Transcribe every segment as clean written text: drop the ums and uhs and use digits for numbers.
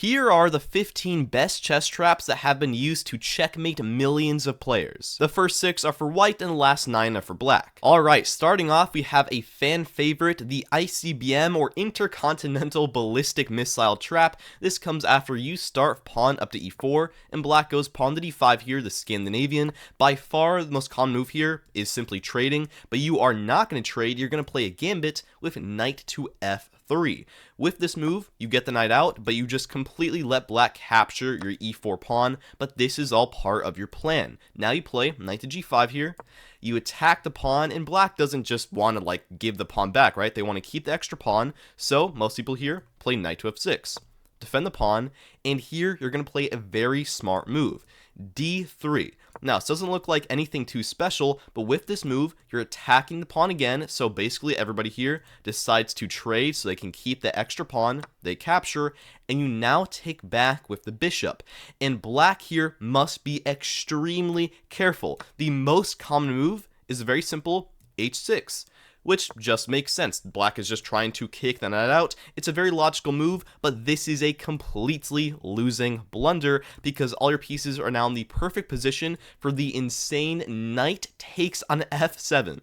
Here are the 15 best chess traps that have been used to checkmate millions of players. The first 6 are for white and the last 9 are for black. Alright, starting off we have a fan favorite, the ICBM or Intercontinental Ballistic Missile Trap. This comes after you start pawn up to e4 and black goes pawn to d5 here, the Scandinavian. By far the most common move here is simply trading, but you are not going to trade, you're going to play a gambit with knight to f3. With this move, you get the knight out, but you just completely let black capture your e4 pawn, but this is all part of your plan. Now you play knight to g5 here, you attack the pawn, and black doesn't just want to give the pawn back, right? They want to keep the extra pawn, so most people here play knight to f6. Defend the pawn, and here you're going to play a very smart move, d3. Now, this doesn't look like anything too special, but with this move, you're attacking the pawn again, so basically everybody here decides to trade so they can keep the extra pawn, they capture, and you now take back with the bishop. And black here must be extremely careful. The most common move is a very simple h6. Which just makes sense. Black is just trying to kick the knight out. It's a very logical move, but this is a completely losing blunder because all your pieces are now in the perfect position for the insane knight takes on f7.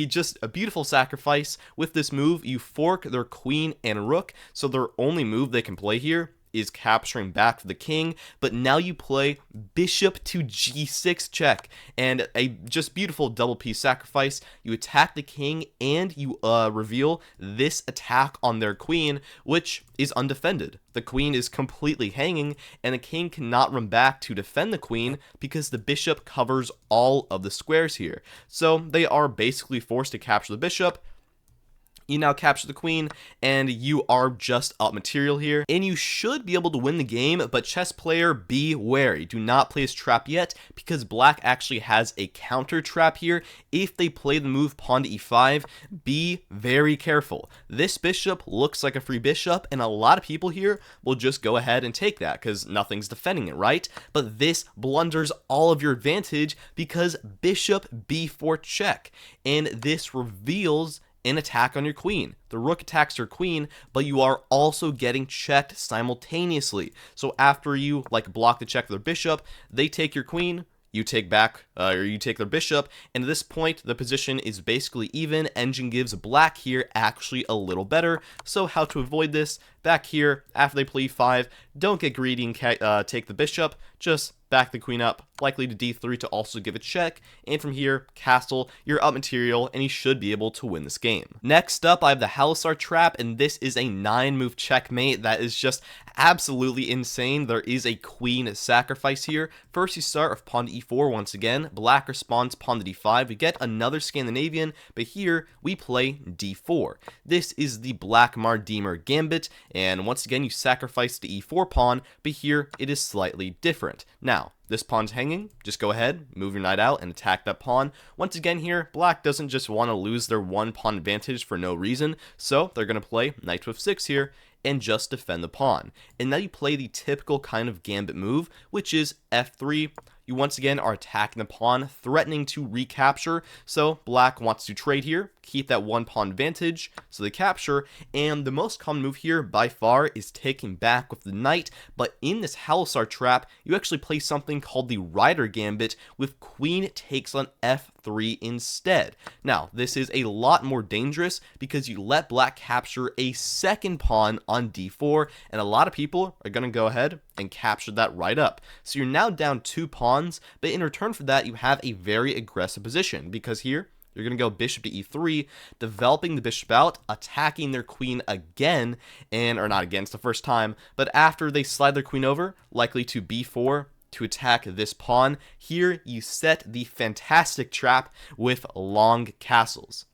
Just a beautiful sacrifice. With this move, you fork their queen and rook, so their only move they can play here is capturing back for the king, but now you play bishop to g6 check, and a just beautiful double piece sacrifice. You attack the king and you reveal this attack on their queen, which is undefended. The queen is completely hanging, and the king cannot run back to defend the queen because the bishop covers all of the squares here. So they are basically forced to capture the bishop. You now capture the queen, and you are just up material here, and you should be able to win the game, but chess player, be wary. Do not play this trap yet, because black actually has a counter trap here. If they play the move pawn to e5, be very careful. This bishop looks like a free bishop, and a lot of people here will just go ahead and take that, because nothing's defending it, right? But this blunders all of your advantage, because bishop b4 check, and this reveals an attack on your queen. The rook attacks your queen, but you are also getting checked simultaneously. So after you block the check of their bishop, they take your queen, you take back, or you take their bishop, and at this point, the position is basically even. Engine gives black here actually a little better. So how to avoid this? Back here, after they play e5, don't get greedy and take the bishop, just back the queen up, likely to d3 to also give a check, and from here, castle, you're up material, and you should be able to win this game. Next up, I have the Halosar Trap, and this is a 9-move checkmate that is just absolutely insane. There is a queen sacrifice here. First, you start with pawn to e4 once again. Black responds pawn to d5. We get another Scandinavian, but here we play d4. This is the Black Mardimer Gambit, and once again, you sacrifice the e4 pawn, but here it is slightly different. Now, this pawn's hanging, just go ahead, move your knight out, and attack that pawn. Once again here, black doesn't just want to lose their one pawn advantage for no reason, so they're going to play knight to f6 here, and just defend the pawn. And now you play the typical kind of gambit move, which is f3. You once again are attacking the pawn, threatening to recapture, so black wants to trade here, keep that one pawn advantage, so they capture, and the most common move here by far is taking back with the knight, but in this Halosar Trap, you actually play something called the Rider Gambit with queen takes on f3 instead. Now, this is a lot more dangerous because you let black capture a second pawn on d4, and a lot of people are going to go ahead and capture that right up. So you're now down 2 pawns, but in return for that, you have a very aggressive position, because here, you're going to go bishop to e3, developing the bishop out, attacking their queen again, or not again, it's the first time, but after they slide their queen over, likely to b4, to attack this pawn. Here, you set the fantastic trap with long castles.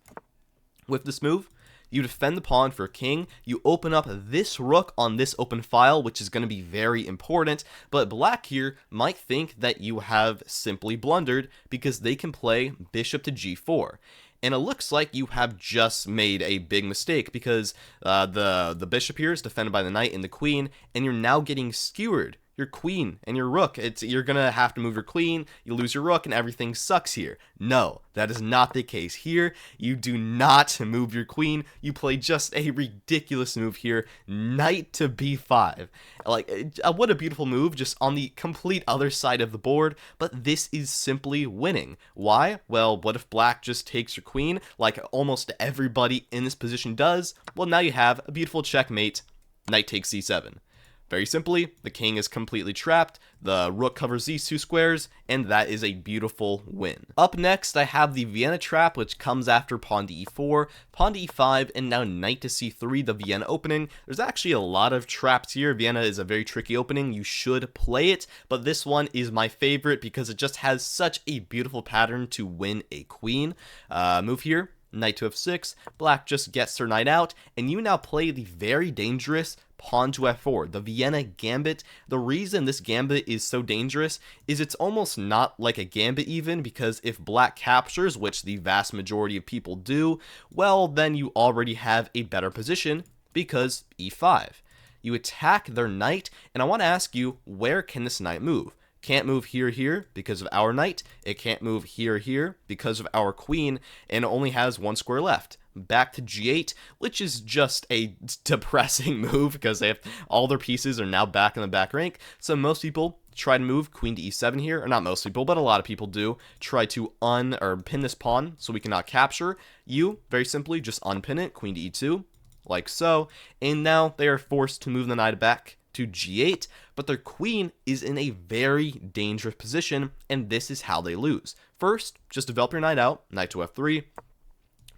With this move, you defend the pawn for king, you open up this rook on this open file, which is going to be very important, but black here might think that you have simply blundered because they can play bishop to g4. And it looks like you have just made a big mistake because the bishop here is defended by the knight and the queen, and you're now getting skewered. your queen and your rook. You're gonna have to move your queen, you lose your rook, and everything sucks here. No, that is not the case here. You do not move your queen. You play just a ridiculous move here, knight to b5. Like, what a beautiful move, just on the complete other side of the board, but this is simply winning. Why? Well, what if black just takes your queen, like almost everybody in this position does? Well, now you have a beautiful checkmate, knight takes c7. Very simply, the king is completely trapped, the rook covers these two squares, and that is a beautiful win. Up next, I have the Vienna Trap, which comes after pawn to e4, pawn to e5, and now knight to c3, the Vienna opening. There's actually a lot of traps here. Vienna is a very tricky opening. You should play it, but this one is my favorite because it just has such a beautiful pattern to win a queen. Move here. Knight to f6, black just gets her knight out, and you now play the very dangerous pawn to f4, the Vienna gambit. The reason this gambit is so dangerous is it's almost not like a gambit even, because if black captures, which the vast majority of people do, well, then you already have a better position, because e5. You attack their knight, and I want to ask you, where can this knight move? Can't move here because of our knight. It can't move here because of our queen, and it only has one square left. Back to g8, which is just a depressing move because they have all their pieces are now back in the back rank. So most people try to move queen to e7 here, or not most people, but a lot of people do try to pin this pawn so we cannot capture. You very simply just unpin it, queen to e2, like so, and now they are forced to move the knight back to g8, but their queen is in a very dangerous position, and this is how they lose. First, just develop your knight out, knight to f3,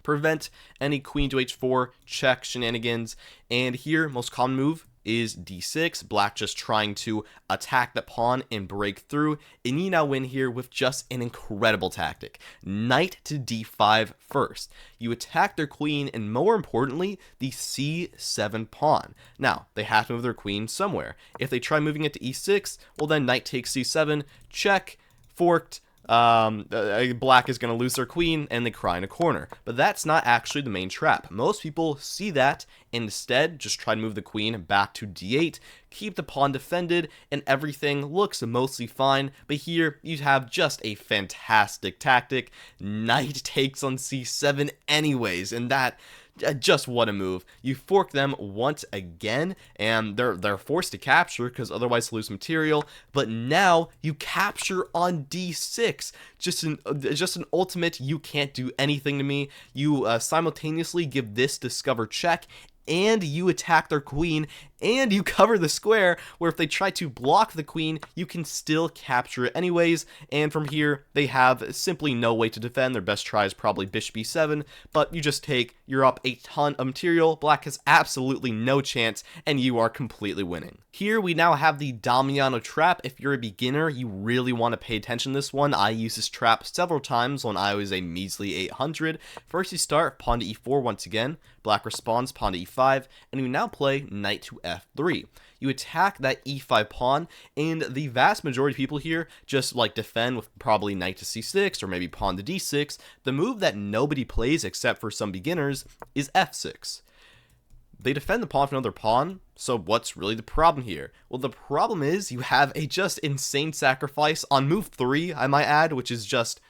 prevent any queen to h4 check shenanigans, and here, most common move is d6, black just trying to attack the pawn and break through, and you now win here with just an incredible tactic. Knight to d5 first. You attack their queen, and more importantly, the c7 pawn. Now, they have to move their queen somewhere. If they try moving it to e6, well then knight takes c7, check, forked, black is going to lose their queen, and they cry in a corner. But that's not actually the main trap. Most people see that, and instead just try to move the queen back to d8, keep the pawn defended, and everything looks mostly fine. But here, you have just a fantastic tactic. Knight takes on c7 anyways, and that... just what a move. You fork them once again, and they're forced to capture because otherwise lose material, but now you capture on d6. Just an ultimate, you can't do anything to me. You simultaneously give this discover check, and you attack their queen, and you cover the square, where if they try to block the queen, you can still capture it anyways, and from here, they have simply no way to defend. Their best try is probably bishop b7, but you just take, you're up a ton of material, black has absolutely no chance, and you are completely winning. Here, we now have the Damiano Trap. If you're a beginner, you really want to pay attention to this one. I used this trap several times when I was a measly 800. First, you start pawn to e4 once again, black responds pawn to e5, and we now play knight to f3. You attack that e5 pawn, and the vast majority of people here just like defend with probably knight to c6 or maybe pawn to d6. The move that nobody plays except for some beginners is f6. They defend the pawn for another pawn, so what's really the problem here? Well, the problem is you have a just insane sacrifice on move 3, I might add, which is just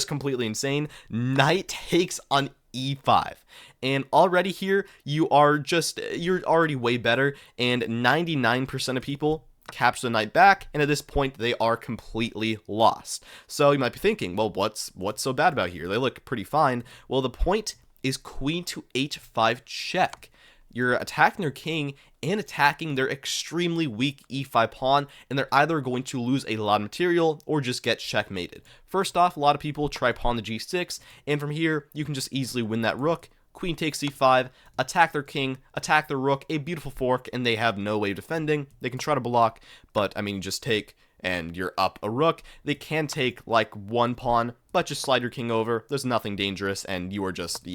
completely insane. Knight takes on e5, and already here you're already way better, and 99% of people capture the knight back, and at this point they are completely lost. So you might be thinking, well, what's so bad about here? They look pretty fine. Well, the point is queen to h5 check. You're attacking their king and attacking their extremely weak e5 pawn, and they're either going to lose a lot of material or just get checkmated. First off, a lot of people try pawn to g6, and from here, you can just easily win that rook. Queen takes c5, attack their king, attack their rook, a beautiful fork, and they have no way of defending. They can try to block, but I mean, just take, and you're up a rook. They can take like one pawn, but just slide your king over. There's nothing dangerous, and you are just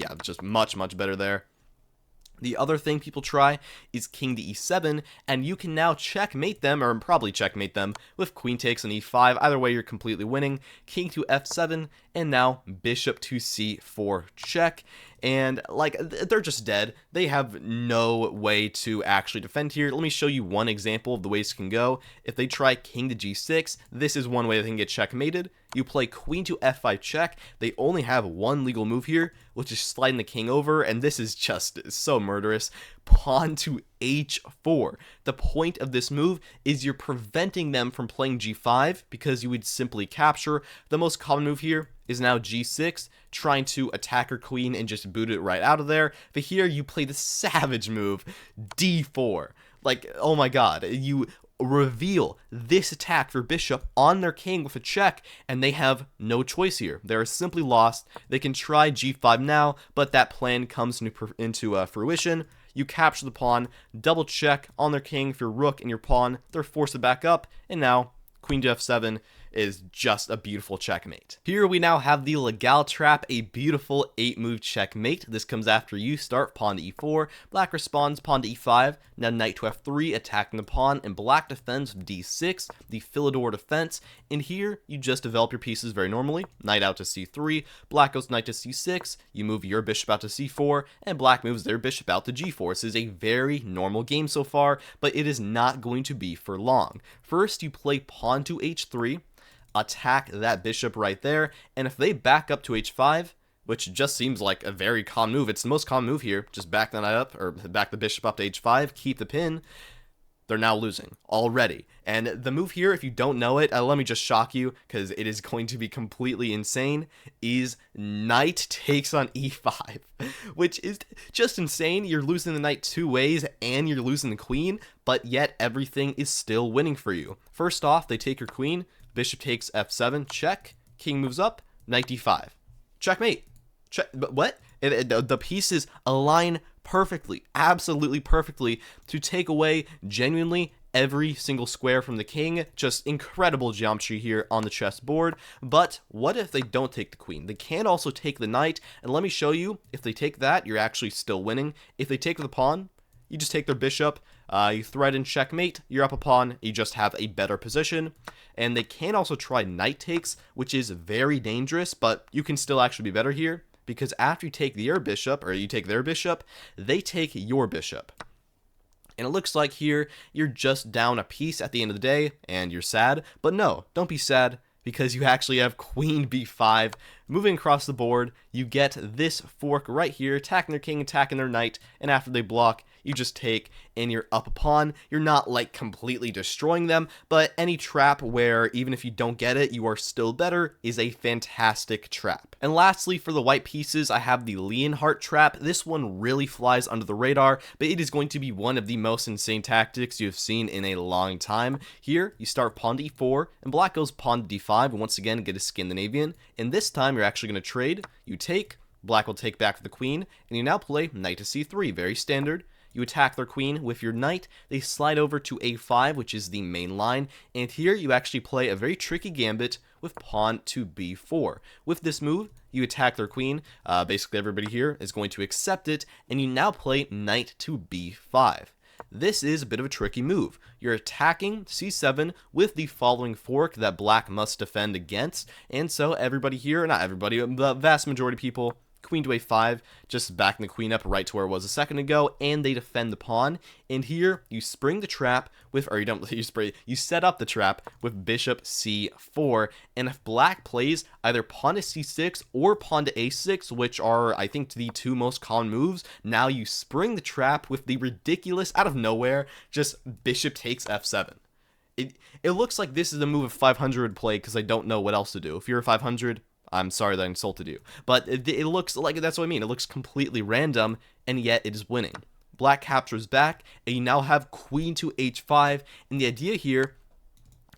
much, much better there. The other thing people try is king to e7, and you can now checkmate them, or probably checkmate them, with queen takes on e5. Either way, you're completely winning. King to f7, and now bishop to c4 check. and like they're just dead. They have no way to actually defend here. Let me show you one example of the ways it can go. If they try king to g6, this is one way they can get checkmated. You play queen to f5 check. They only have one legal move here, which is sliding the king over, and this is just so murderous. Pawn to h4. The point of this move is you're preventing them from playing g5 because you would simply capture. The most common move here is now g6, trying to attack her queen and just boot it right out of there. But here you play the savage move, d4. Like, oh my god, you reveal this attack for bishop on their king with a check, and they have no choice here. They're simply lost. They can try g5 now, but that plan comes into fruition. You capture the pawn, double check on their king for your rook and your pawn. They're forced to back up, and now queen to f7 is just a beautiful checkmate. Here we now have the Leonhardt Trap, a beautiful 8-move checkmate. This comes after you start pawn to e4, black responds pawn to e5, now knight to f3, attacking the pawn, and black defends with d6, the Philidor defense. And here you just develop your pieces very normally. Knight out to c3, black goes knight to c6, you move your bishop out to c4, and black moves their bishop out to g4. This is a very normal game so far, but it is not going to be for long. First, you play pawn to h3, attack that bishop right there, and if they back up to h5, which just seems like a very common move, it's the most common move here, just back the knight up, or back the bishop up to h5, keep the pin, they're now losing already. And the move here, if you don't know it, let me just shock you, because it is going to be completely insane, is knight takes on e5, which is just insane. You're losing the knight two ways, and you're losing the queen, but yet everything is still winning for you. First off, they take your queen, bishop takes f7, check, king moves up, knight d5, checkmate. But what? The pieces align perfectly, absolutely perfectly, to take away genuinely every single square from the king. Just incredible geometry here on the chessboard. But what if they don't take the queen? They can also take the knight, and let me show you, if they take that, you're actually still winning. If they take the pawn, you just take their bishop, you threaten checkmate, you're up a pawn, you just have a better position. And they can also try knight takes, which is very dangerous, but you can still actually be better here, because after you take their bishop, or you take their bishop, they take your bishop. And it looks like here, you're just down a piece at the end of the day, and you're sad. But no, don't be sad, because you actually have queen b5. Moving across the board, you get this fork right here, attacking their king, attacking their knight, and after they block, you just take, and you're up a pawn. You're not, like, completely destroying them, but any trap where, even if you don't get it, you are still better, is a fantastic trap. And lastly, for the white pieces, I have the Leonhardt Trap. This one really flies under the radar, but it is going to be one of the most insane tactics you have seen in a long time. Here, you start pawn to e4, and black goes pawn to d5, and once again, get a Scandinavian, and this time, you're actually going to trade. You take, black will take back the queen, and you now play knight to c3, very standard. You attack their queen with your knight, they slide over to a5, which is the main line, and here you actually play a very tricky gambit with pawn to b4. With this move, you attack their queen, basically everybody here is going to accept it, and you now play knight to b5. This is a bit of a tricky move. You're attacking c7 with the following fork that black must defend against, and so everybody here, not everybody, the vast majority of people, queen to a5, just backing the queen up right to where it was a second ago, and they defend the pawn. And here you spring the trap with, or you don't, you set up the trap with bishop c4, and if black plays either pawn to c6 or pawn to a6, which are, I think, the two most common moves, now you spring the trap with the ridiculous, out of nowhere, just bishop takes f7. It looks like this is a move of 500 play, because I don't know what else to do. If you're a 500, I'm sorry that I insulted you, but it looks like, that's what I mean, it looks completely random, and yet it is winning. Black captures back, and you now have queen to h5, and the idea here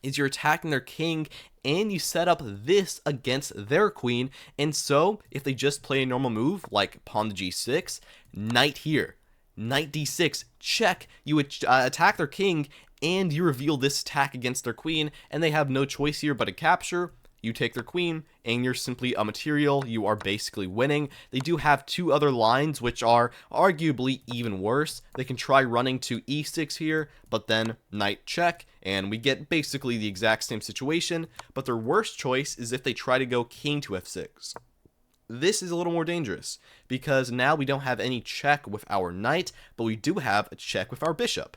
is you're attacking their king, and you set up this against their queen, and so, if they just play a normal move, like pawn to g6, knight here, knight d6, check, you attack their king, and you reveal this attack against their queen, and they have no choice here but to capture. You take their queen, and you're simply a material. You are basically winning. They do have two other lines, which are arguably even worse. They can try running to e6 here, but then knight check, and we get basically the exact same situation. But their worst choice is if they try to go king to f6. this is a little more dangerous, because now we don't have any check with our knight, but we do have a check with our bishop.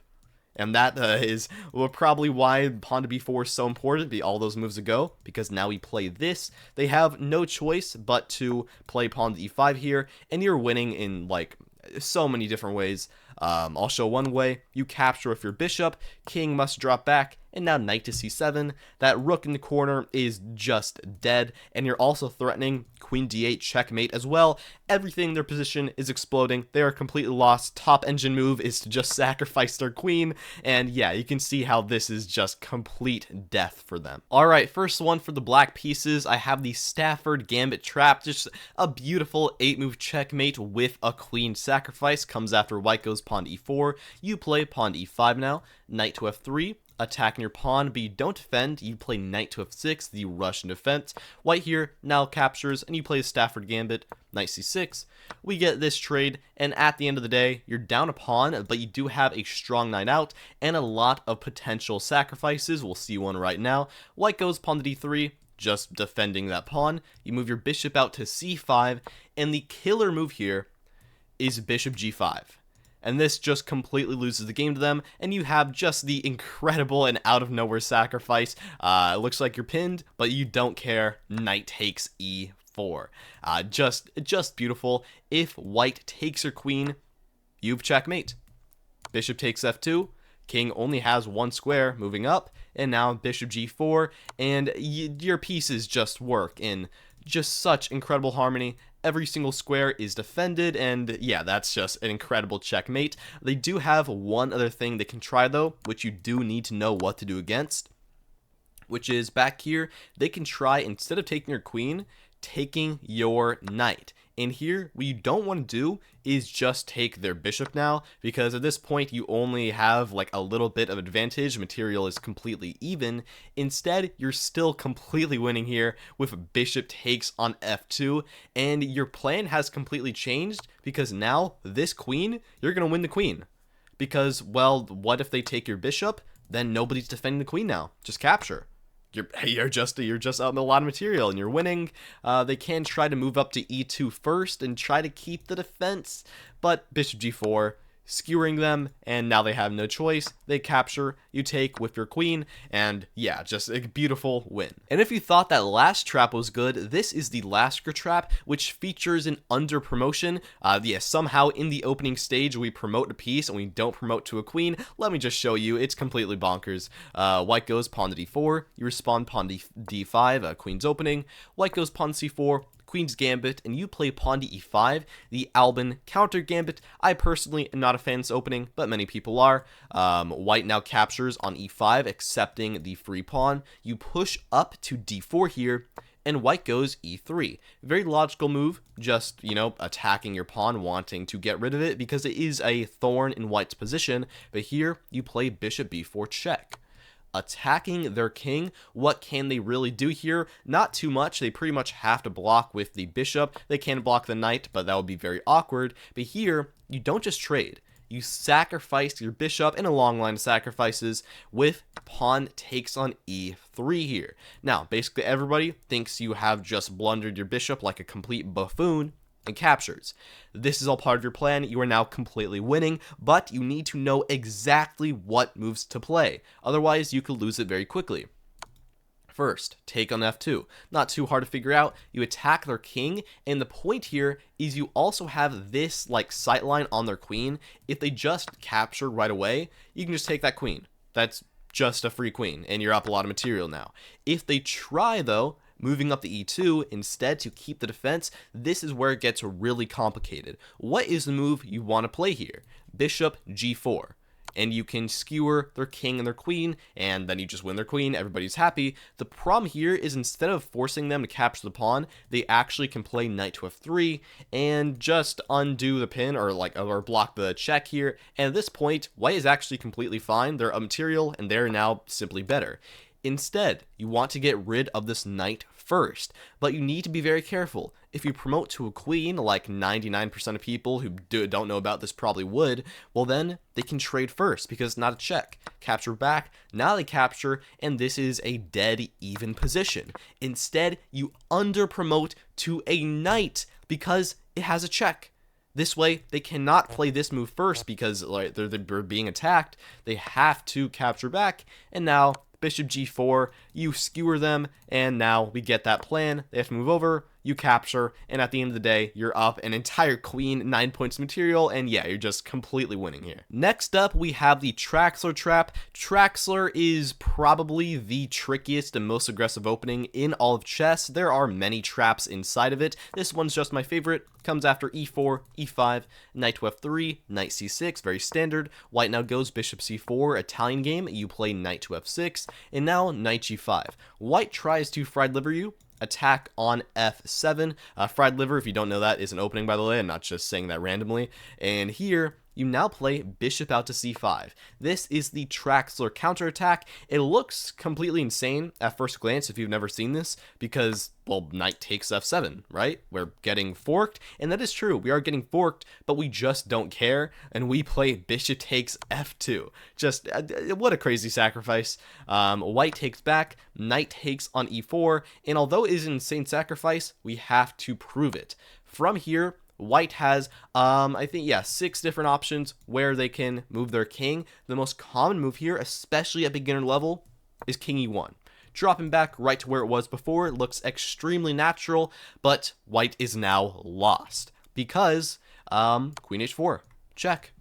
And that is probably why pawn to b4 is so important, all those moves ago, because now we play this. They have no choice but to play pawn to e5 here, and you're winning in, like, so many different ways. I'll show one way. You capture with your bishop, king must drop back, and now knight to c7. That rook in the corner is just dead, and you're also threatening queen d8 checkmate as well. Everything in their position is exploding. They are completely lost. Top engine move is to just sacrifice their queen, and yeah, you can see how this is just complete death for them. Alright, first one for the black pieces, I have the Stafford Gambit Trap, just a beautiful 8-move checkmate with a queen sacrifice. Comes after white goes pawn to e4, you play pawn to e5 now, knight to f3, attacking your pawn, but you don't defend, you play knight to f6, the Russian defense. White here now captures, and you play Stafford Gambit, knight c6. We get this trade, and at the end of the day, you're down a pawn, but you do have a strong knight out, and a lot of potential sacrifices. We'll see one right now. White goes pawn to d3, just defending that pawn. You move your bishop out to c5, and the killer move here is bishop g5. And this just completely loses the game to them, and you have just the incredible and out-of-nowhere sacrifice. It looks like you're pinned, but you don't care. Knight takes e4. Just beautiful. If white takes your queen, you've checkmate. Bishop takes f2. King only has one square moving up, and now bishop g4, and your pieces just work in just such incredible harmony. Every single square is defended, and yeah, that's just an incredible checkmate. They do have one other thing they can try though, which you do need to know what to do against, which is back here, they can try, instead of taking your queen, taking your knight. And here, what you don't want to do is just take their bishop now, because at this point you only have like a little bit of advantage. Material is completely even. Instead, you're still completely winning here with bishop takes on f2, and your plan has completely changed, because now this queen, you're going to win the queen. Because, well, what if they take your bishop? Then nobody's defending the queen now. Just capture. You're just out in a lot of material, and you're winning. They can try to move up to e2 first and try to keep the defense, but bishop g4, skewering them, and now they have no choice. They capture, you take with your queen, and yeah, just a beautiful win. And if you thought that last trap was good, this is the Lasker Trap, which features an under promotion. Yeah, somehow in the opening stage we promote a piece and we don't promote to a queen. Let me just show you, it's completely bonkers. White goes pawn to d4, you respond pawn to d5, queen's opening. White goes pawn to c4, Queen's Gambit, and you play pawn to e5, the Albin counter gambit. I personally am not a fan of this opening, but many people are. White now captures on e5, accepting the free pawn. You push up to d4 here, and white goes e3. Very logical move, just, you know, attacking your pawn, wanting to get rid of it, because it is a thorn in white's position. But here, you play bishop b4 check. Attacking their king, what can they really do here? Not too much. They pretty much have to block with the bishop. They can block the knight, but that would be very awkward. But here, you don't just trade. You sacrifice your bishop in a long line of sacrifices with pawn takes on e3 here. Now, basically everybody thinks you have just blundered your bishop like a complete buffoon and captures. This is all part of your plan. You are now completely winning, but you need to know exactly what moves to play. Otherwise, you could lose it very quickly. First, take on f2. Not too hard to figure out. You attack their king, and the point here is you also have this like sightline on their queen. If they just capture right away, you can just take that queen. That's just a free queen, and you're up a lot of material now. If they try, though, moving up the e2 instead to keep the defense, this is where it gets really complicated. What is the move you want to play here? Bishop g4. And you can skewer their king and their queen, and then you just win their queen, everybody's happy. The problem here is instead of forcing them to capture the pawn, they actually can play knight to f3 and just undo the pin or block the check here. And at this point, white is actually completely fine. They're up material, and they're now simply better. Instead, you want to get rid of this knight first, but you need to be very careful. If you promote to a queen, like 99% of people who don't know about this probably would, well then they can trade first because it's not a check. Capture back, now they capture, and this is a dead even position. Instead, you under promote to a knight because it has a check. This way, they cannot play this move first because like they're being attacked. They have to capture back, and now bishop g4, you skewer them, and now we get that plan. They have to move over, you capture, and at the end of the day, you're up an entire queen, 9 points of material, and yeah, you're just completely winning here. Next up, we have the Traxler Trap. Traxler is probably the trickiest and most aggressive opening in all of chess. There are many traps inside of it. This one's just my favorite. Comes after e4, e5, knight to f3, knight c6, very standard. White now goes bishop c4, Italian game. You play knight to f6, and now knight g5. White tries to fried liver you, attack on f7. Fried liver, if you don't know that, is an opening, by the way. I'm not just saying that randomly. And here, you now play bishop out to c5. This is the Traxler counterattack. It looks completely insane at first glance if you've never seen this, because, well, knight takes f7, right? We're getting forked, and that is true. We are getting forked, but we just don't care, and we play bishop takes f2. Just, what a crazy sacrifice. White takes back, knight takes on e4, and although it is an insane sacrifice, we have to prove it. From here, White has, I think, yeah, 6 different options where they can move their king. The most common move here, especially at beginner level, is king e1. Dropping back right to where it was before, it looks extremely natural, but White is now lost because queen h4, check.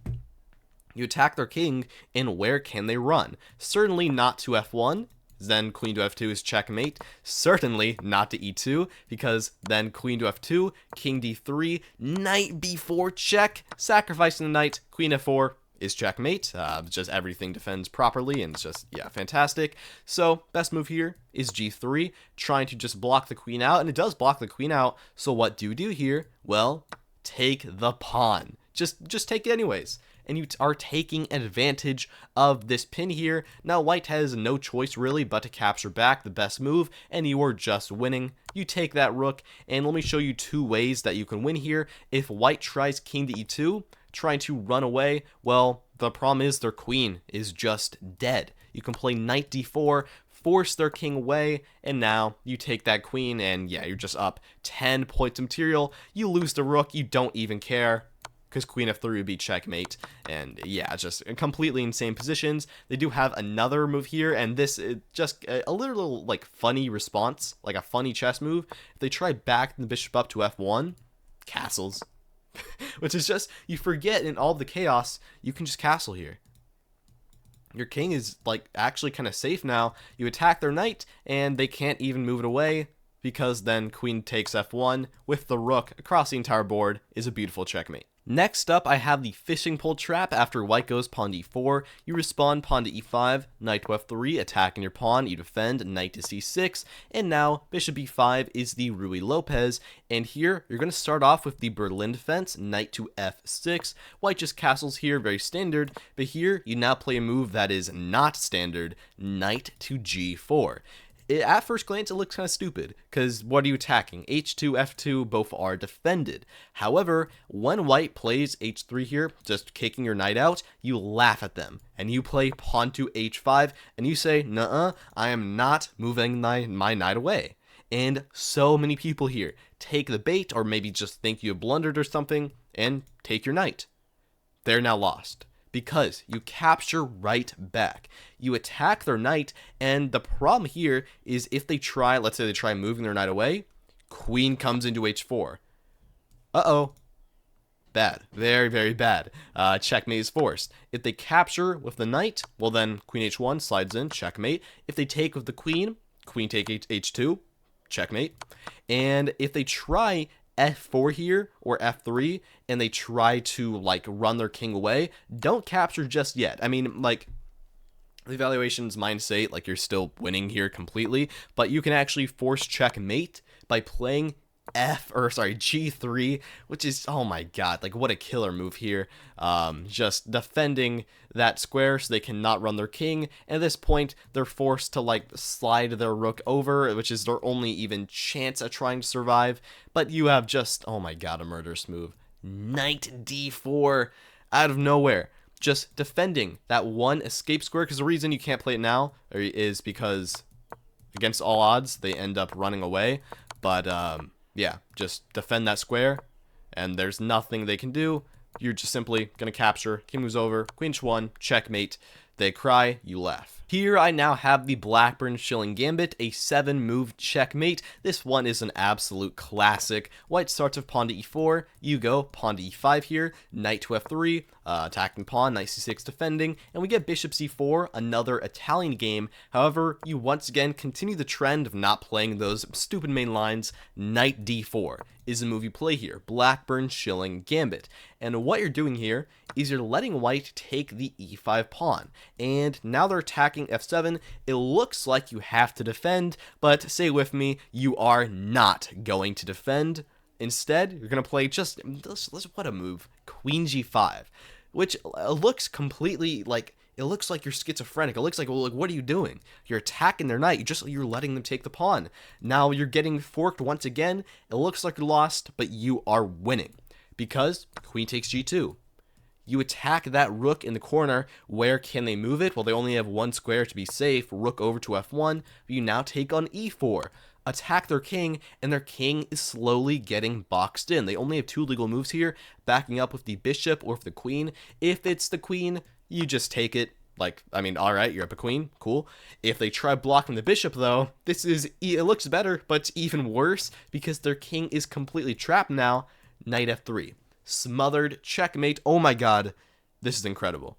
You attack their king, and where can they run? Certainly not to f1. Then queen to f2 is checkmate. Certainly not to e2, because then queen to f2, king d3, knight b4 check, sacrificing the knight, queen f4 is checkmate. Just everything defends properly, and it's just, yeah, fantastic. So best move here is g3, trying to just block the queen out, and it does block the queen out. So what do you do here? Well, take the pawn. Just take it anyways. And you are taking advantage of this pin here. Now White has no choice really but to capture back, the best move, and you are just winning. You take that rook, and let me show you 2 ways that you can win here. If White tries king to e2, trying to run away, well, the problem is their queen is just dead. You can play knight d4, force their king away, and now you take that queen, and yeah, you're just up 10 points of material. You lose the rook, you don't even care, because queen f3 would be checkmate, and yeah, just completely insane positions. They do have another move here, and this is just a little like funny response, like a funny chess move. If they try backing the bishop up to f1, castles, which is just, you forget in all the chaos, you can just castle here. Your king is like actually kind of safe now. You attack their knight, and they can't even move it away, because then queen takes f1 with the rook across the entire board is a beautiful checkmate. Next up, I have the fishing pole trap. After white goes pawn to e4, you respond pawn to e5, knight to f3, attacking your pawn, you defend, knight to c6, and now bishop e5 is the Ruy Lopez, and here you're going to start off with the Berlin defense, knight to f6. White just castles here, very standard, but here you now play a move that is not standard, knight to g4. At first glance, it looks kind of stupid, because what are you attacking? h2, f2, both are defended. However, when white plays h3 here, just kicking your knight out, you laugh at them, and you play pawn to h5, and you say, nuh-uh, I am not moving my knight away. And so many people here take the bait, or maybe just think you have blundered or something, and take your knight. They're now lost, because you capture right back. You attack their knight, and the problem here is if they try, let's say they try moving their knight away, queen comes into h4. Uh-oh. Bad. Very, very bad. Checkmate is forced. If they capture with the knight, well then queen h1 slides in, checkmate. If they take with the queen, queen take h2, checkmate. And if they try f4 here or f3 and they try to like run their king away, don't capture just yet. I mean, like, the evaluations might say like you're still winning here completely, but you can actually force checkmate by playing G3, which is, oh my god, like what a killer move here. Just defending that square so they cannot run their king. And at this point, they're forced to like slide their rook over, which is their only even chance at trying to survive. But you have just, oh my god, a murderous move. Knight d4 out of nowhere. Just defending that one escape square, because the reason you can't play it now is because against all odds, they end up running away. But, yeah, just defend that square, and there's nothing they can do. You're just simply going to capture. King moves over, queen h1, checkmate. They cry, you laugh. Here I now have the Blackburne-Shilling Gambit, a 7-move checkmate. This one is an absolute classic. White starts with pawn to e4, you go pawn to e5 here, knight to f3, attacking pawn, knight c6 defending, and we get bishop c4, another Italian game. However, you once again continue the trend of not playing those stupid main lines. Knight d4 is the move you play here, Blackburne-Shilling Gambit. And what you're doing here is you're letting white take the e5 pawn. And now they're attacking f7. It looks like you have to defend, but say with me, you are not going to defend. Instead, you're going to play just, what a move, queen g5, which looks completely like, it looks like you're schizophrenic. It looks like, well, like, what are you doing? You're attacking their knight. You're letting them take the pawn. Now you're getting forked once again. It looks like you're lost, but you are winning because queen takes g2. You attack that rook in the corner. Where can they move it? Well, they only have one square to be safe. Rook over to f1. But you now take on e4. Attack their king, and their king is slowly getting boxed in. They only have 2 legal moves here, backing up with the bishop or with the queen. If it's the queen, you just take it. Like, I mean, alright, you're up a queen, cool. If they try blocking the bishop, though, it looks better, but it's even worse because their king is completely trapped now. Knight f3. Smothered checkmate. Oh my god, this is incredible.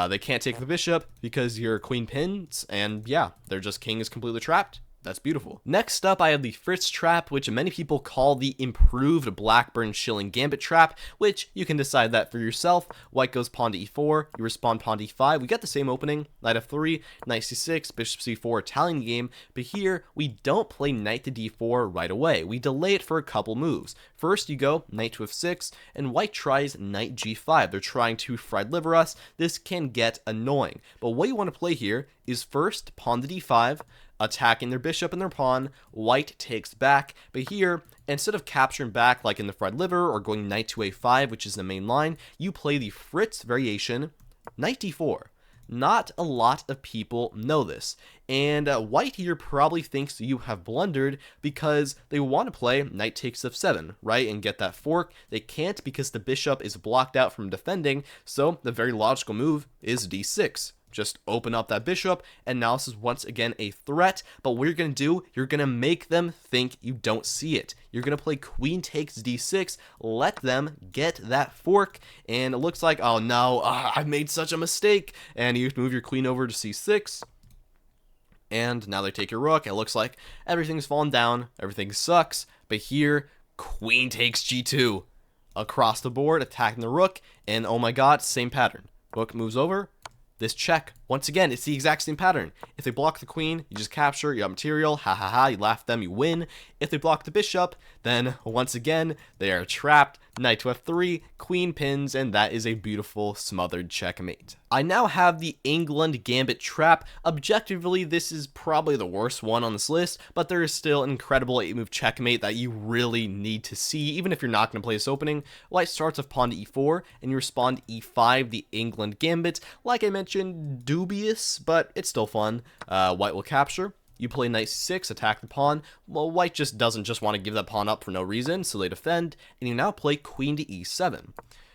They can't take the bishop because your queen pins, and yeah, their king is completely trapped. That's beautiful. Next up, I have the Fritz Trap, which many people call the improved Blackburne-Shilling Gambit Trap, which you can decide that for yourself. White goes pawn to e4, you respond pawn to e5. We get the same opening, knight f3, knight c6, bishop c4 Italian game, but here we don't play knight to d4 right away. We delay it for a couple moves. First, you go knight to f6, and white tries knight g5. They're trying to fried liver us. This can get annoying, but what you want to play here is first pawn to d5, attacking their bishop and their pawn. White takes back, but here, instead of capturing back like in the fried liver or going knight to a5, which is the main line, you play the Fritz variation, knight d4. Not a lot of people know this, and white here probably thinks you have blundered because they want to play knight takes f7, right, and get that fork. They can't because the bishop is blocked out from defending, so the very logical move is d6. Just open up that bishop, and now this is once again a threat, but what you're going to do, you're going to make them think you don't see it. You're going to play queen takes d6, let them get that fork, and it looks like, oh no, I made such a mistake, and you move your queen over to c6, and now they take your rook. It looks like everything's fallen down, everything sucks, but here, queen takes g2. Across the board, attacking the rook, and oh my god, same pattern. Rook moves over. This check, once again, it's the exact same pattern. If they block the queen, you just capture, you have material, ha ha ha, you laugh at them, you win. If they block the bishop, then once again, they are trapped. Knight to f3, queen pins, and that is a beautiful smothered checkmate. I now have the Englund Gambit Trap. Objectively, this is probably the worst one on this list, but there is still an incredible 8-move checkmate that you really need to see, even if you're not going to play this opening. White starts with pawn to e4, and you respond e5, the Englund Gambit. Like I mentioned, dubious, but it's still fun. White will capture. You play knight c6, attack the pawn. Well, white just doesn't just want to give that pawn up for no reason, so they defend, and you now play queen to e7.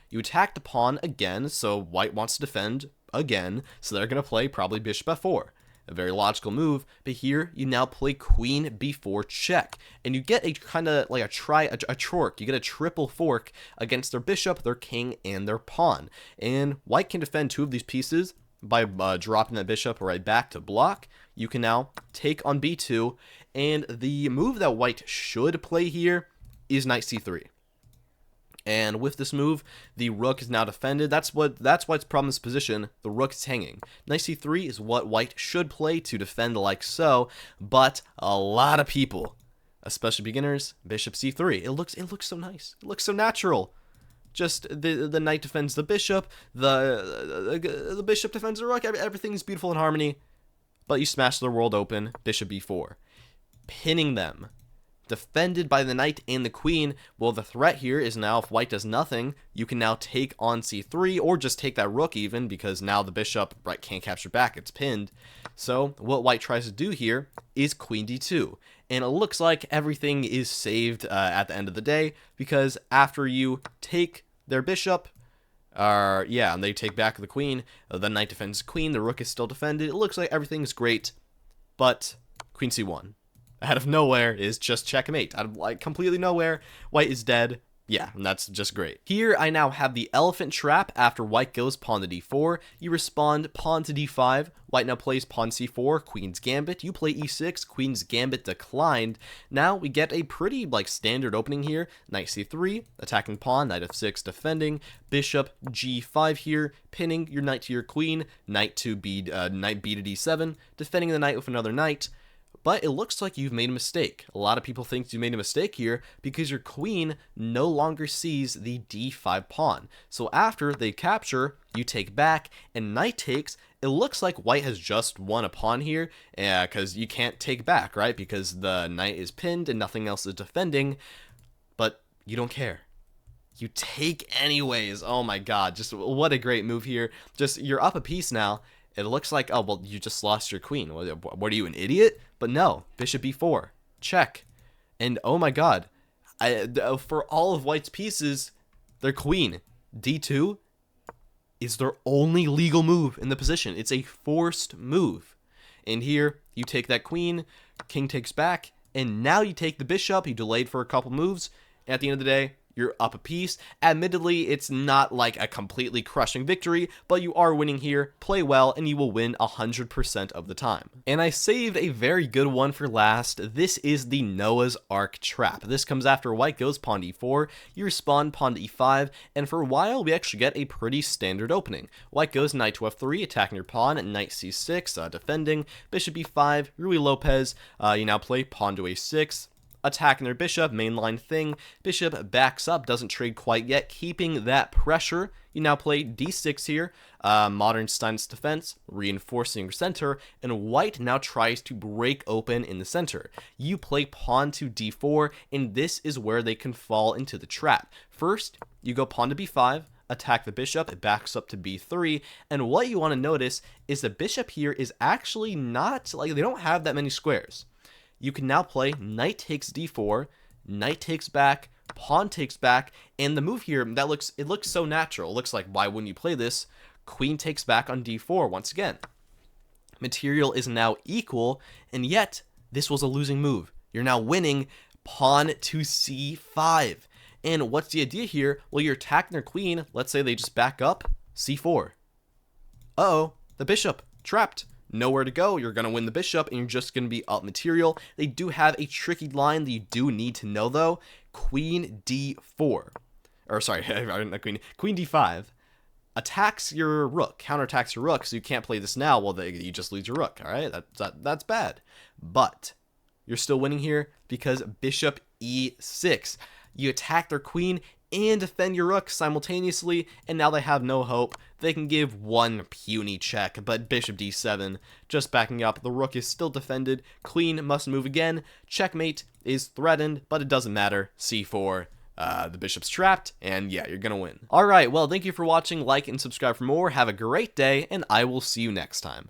You attack the pawn again, so white wants to defend again, so they're going to play probably bishop f4. A very logical move, but here you now play queen b4 check, and you get a kind of like a chork. You get a triple fork against their bishop, their king, and their pawn. And white can defend 2 of these pieces by dropping that bishop right back to block. You can now take on b2, and the move that white should play here is knight c3. And with this move, the rook is now defended. That's white's problem in this position. The rook is hanging. Knight c3 is what white should play to defend like so, but a lot of people, especially beginners, bishop c3. It looks so nice. It looks so natural. Just the knight defends the bishop, the bishop defends the rook. Everything's beautiful in harmony. But you smash their world open, bishop b4, pinning them. Defended by the knight and the queen. Well, the threat here is now if white does nothing, you can now take on c3 or just take that rook even, because now the bishop can't capture back, it's pinned. So what white tries to do here is queen d2, and it looks like everything is saved at the end of the day, because after you take their bishop, and they take back the queen, the knight defends queen, the rook is still defended. It looks like everything's great, but queen c1. Out of nowhere is just checkmate. Out of completely nowhere, white is dead. Yeah, and that's just great. Here I now have the elephant trap. After white goes pawn to d4, you respond pawn to d5. White now plays pawn c4, queen's gambit. You play e6, queen's gambit declined. Now we get a pretty standard opening here. Knight c3, attacking pawn, knight f6 defending, bishop g5 here, pinning your knight to your queen, knight b to d7, defending the knight with another knight. But it looks like you've made a mistake. A lot of people think you made a mistake here because your queen no longer sees the d5 pawn. So after they capture, you take back, and knight takes. It looks like white has just won a pawn here, because you can't take back, right? Because the knight is pinned and nothing else is defending, but you don't care. You take anyways. Oh my god, just what a great move here. Just, you're up a piece now. It looks like, oh, well, you just lost your queen. What are you, an idiot? But no, bishop b4, check. And oh my god, for all of white's pieces, their queen, d2, is their only legal move in the position. It's a forced move. And here, you take that queen, king takes back, and now you take the bishop. You delayed for a couple moves, and at the end of the day, you're up a piece. Admittedly, it's not like a completely crushing victory, but you are winning here. Play well, and you will win 100% of the time. And I saved a very good one for last. This is the Noah's Ark Trap. This comes after white goes pawn d4, you respond pawn to e5, and for a while, we actually get a pretty standard opening. White goes knight to f3, attacking your pawn, and knight c6, defending, bishop e5, Rui Lopez, you now play pawn to a6, attacking their bishop, mainline thing. Bishop backs up, doesn't trade quite yet, keeping that pressure. You now play d6 here, modern stance defense, reinforcing your center, and white now tries to break open in the center. You play pawn to d4, and this is where they can fall into the trap. First, you go pawn to b5, attack the bishop, it backs up to b3, and what you want to notice is the bishop here is actually not, they don't have that many squares. You can now play knight takes d4, knight takes back, pawn takes back, and the move here, it looks so natural. It looks like, why wouldn't you play this? Queen takes back on d4 once again. Material is now equal, and yet this was a losing move. You're now winning pawn to c5. And what's the idea here? Well, you're attacking their queen. Let's say they just back up, c4. Uh-oh, the bishop trapped. Nowhere to go. You're going to win the bishop, and you're just going to be up material. They do have a tricky line that you do need to know, though. Queen d4. Or, sorry, not queen. Queen d5. Attacks your rook. Counterattacks your rook, so you can't play this now. Well, you just lose your rook, all right? That's bad. But you're still winning here because bishop e6. You attack their queen and defend your rook simultaneously, and now they have no hope. They can give one puny check, but bishop d7 just backing up. The rook is still defended. Queen must move again. Checkmate is threatened, but it doesn't matter. c4. The bishop's trapped, and yeah, you're gonna win. Alright, well, thank you for watching. Like and subscribe for more. Have a great day, and I will see you next time.